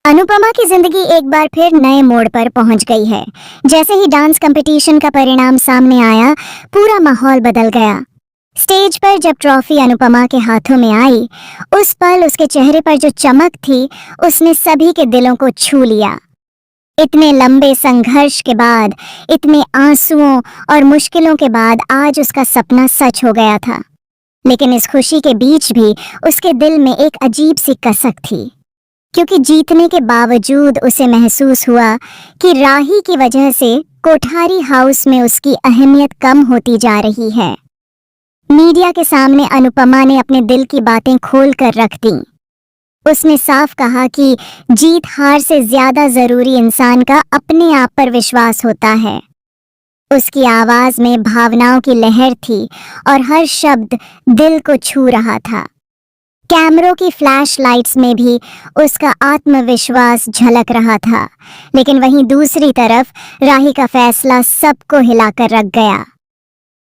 अनुपमा की जिंदगी एक बार फिर नए मोड़ पर पहुंच गई है। जैसे ही डांस कंपटीशन का परिणाम सामने आया, पूरा माहौल बदल गया। स्टेज पर जब ट्रॉफी अनुपमा के हाथों में आई, उस पल उसके चेहरे पर जो चमक थी, उसने सभी के दिलों को छू लिया। इतने लंबे संघर्ष के बाद, इतने आंसुओं और मुश्किलों के बाद आज उसका सपना सच हो गया था। लेकिन इस खुशी के बीच भी उसके दिल में एक अजीब सी कसक थी, क्योंकि जीतने के बावजूद उसे महसूस हुआ कि राही की वजह से कोठारी हाउस में उसकी अहमियत कम होती जा रही है। मीडिया के सामने अनुपमा ने अपने दिल की बातें खोल कर रख दी। उसने साफ कहा कि जीत हार से ज्यादा जरूरी इंसान का अपने आप पर विश्वास होता है। उसकी आवाज में भावनाओं की लहर थी और हर शब्द दिल को छू रहा था। कैमरों की फ्लैश लाइट्स में भी उसका आत्मविश्वास झलक रहा था। लेकिन वहीं दूसरी तरफ राही का फैसला सबको हिलाकर रख गया।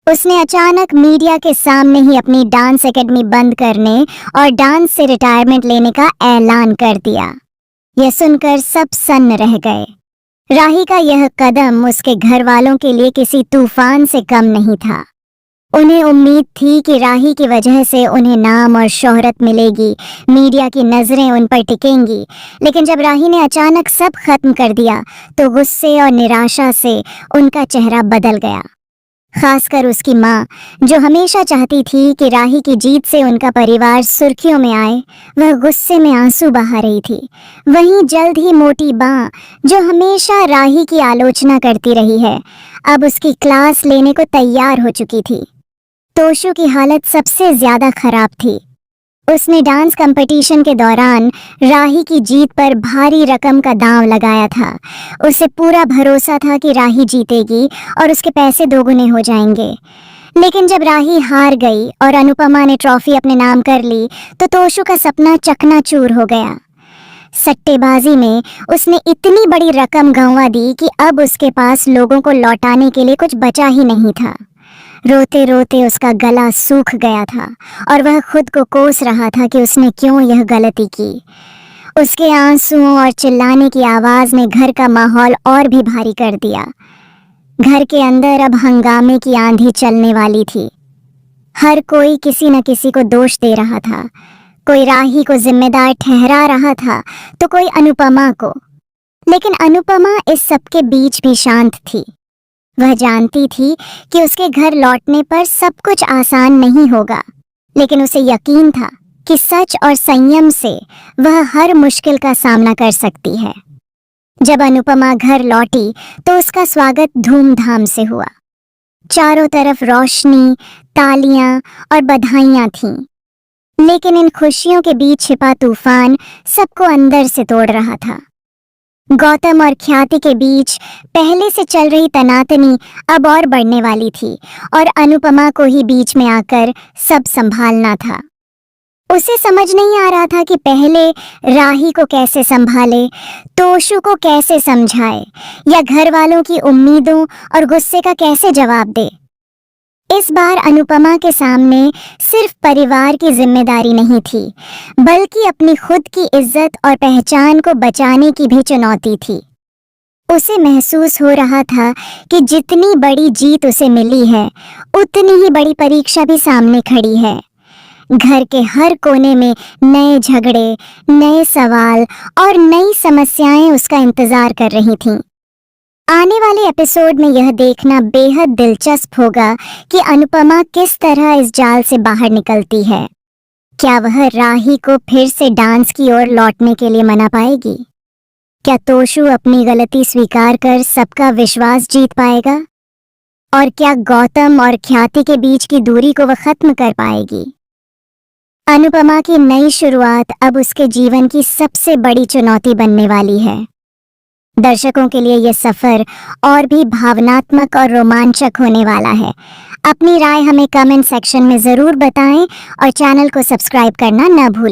उसने अचानक मीडिया के सामने ही अपनी डांस एकेडमी बंद करने और डांस से रिटायरमेंट लेने का ऐलान कर दिया। यह सुनकर सब सन्न रह गए। राही का यह कदम उसके घर वालों के लिए किसी तूफान से कम नहीं था। उन्हें उम्मीद थी कि राही की वजह से उन्हें नाम और शोहरत मिलेगी, मीडिया की नजरें उन पर टिकेंगी। लेकिन जब राही ने अचानक सब खत्म कर दिया, तो गुस्से और निराशा से उनका चेहरा बदल गया। खासकर उसकी माँ, जो हमेशा चाहती थी कि राही की जीत से उनका परिवार सुर्खियों में आए, वह गुस्से में आंसू बहा रही थी। वहीं जल्द ही मोटी माँ, जो हमेशा राही की आलोचना करती रही है, अब उसकी क्लास लेने को तैयार हो चुकी थी। तोशु की हालत सबसे ज्यादा खराब थी। उसने डांस कंपटीशन के दौरान राही की जीत पर भारी रकम का दांव लगाया था। उसे पूरा भरोसा था कि राही जीतेगी और उसके पैसे दोगुने हो जाएंगे। लेकिन जब राही हार गई और अनुपमा ने ट्रॉफी अपने नाम कर ली, तो तोशु का सपना चकनाचूर हो गया। सट्टेबाजी में उसने इतनी बड़ी रकम गंवा दी कि अब उसके पास लोगों को लौटाने के लिए कुछ बचा ही नहीं था। रोते रोते उसका गला सूख गया था और वह खुद को कोस रहा था कि उसने क्यों यह गलती की। उसके आंसुओं और चिल्लाने की आवाज ने घर का माहौल और भी भारी कर दिया। घर के अंदर अब हंगामे की आंधी चलने वाली थी। हर कोई किसी न किसी को दोष दे रहा था। कोई राही को जिम्मेदार ठहरा रहा था, तो कोई अनुपमा को। लेकिन अनुपमा इस सबके बीच भी शांत थी। वह जानती थी कि उसके घर लौटने पर सब कुछ आसान नहीं होगा, लेकिन उसे यकीन था कि सच और संयम से वह हर मुश्किल का सामना कर सकती है। जब अनुपमा घर लौटी, तो उसका स्वागत धूमधाम से हुआ। चारों तरफ रोशनी, तालियां और बधाइयां थीं। लेकिन इन खुशियों के बीच छिपा तूफान सबको अंदर से तोड़ रहा था। गौतम और ख्याति के बीच पहले से चल रही तनातनी अब और बढ़ने वाली थी और अनुपमा को ही बीच में आकर सब संभालना था। उसे समझ नहीं आ रहा था कि पहले राही को कैसे संभाले, तोशु को कैसे समझाए, या घर वालों की उम्मीदों और गुस्से का कैसे जवाब दे। इस बार अनुपमा के सामने सिर्फ परिवार की जिम्मेदारी नहीं थी, बल्कि अपनी खुद की इज्जत और पहचान को बचाने की भी चुनौती थी। उसे महसूस हो रहा था कि जितनी बड़ी जीत उसे मिली है, उतनी ही बड़ी परीक्षा भी सामने खड़ी है। घर के हर कोने में नए झगड़े, नए सवाल और नई समस्याएं उसका इंतजार कर रही थीं। आने वाले एपिसोड में यह देखना बेहद दिलचस्प होगा कि अनुपमा किस तरह इस जाल से बाहर निकलती है। क्या वह राही को फिर से डांस की ओर लौटने के लिए मना पाएगी? क्या तोशु अपनी गलती स्वीकार कर सबका विश्वास जीत पाएगा? और क्या गौतम और ख्याति के बीच की दूरी को वह खत्म कर पाएगी? अनुपमा की नई शुरुआत अब उसके जीवन की सबसे बड़ी चुनौती बनने वाली है। दर्शकों के लिए यह सफर और भी भावनात्मक और रोमांचक होने वाला है। अपनी राय हमें कमेंट सेक्शन में जरूर बताएं और चैनल को सब्सक्राइब करना न भूलें।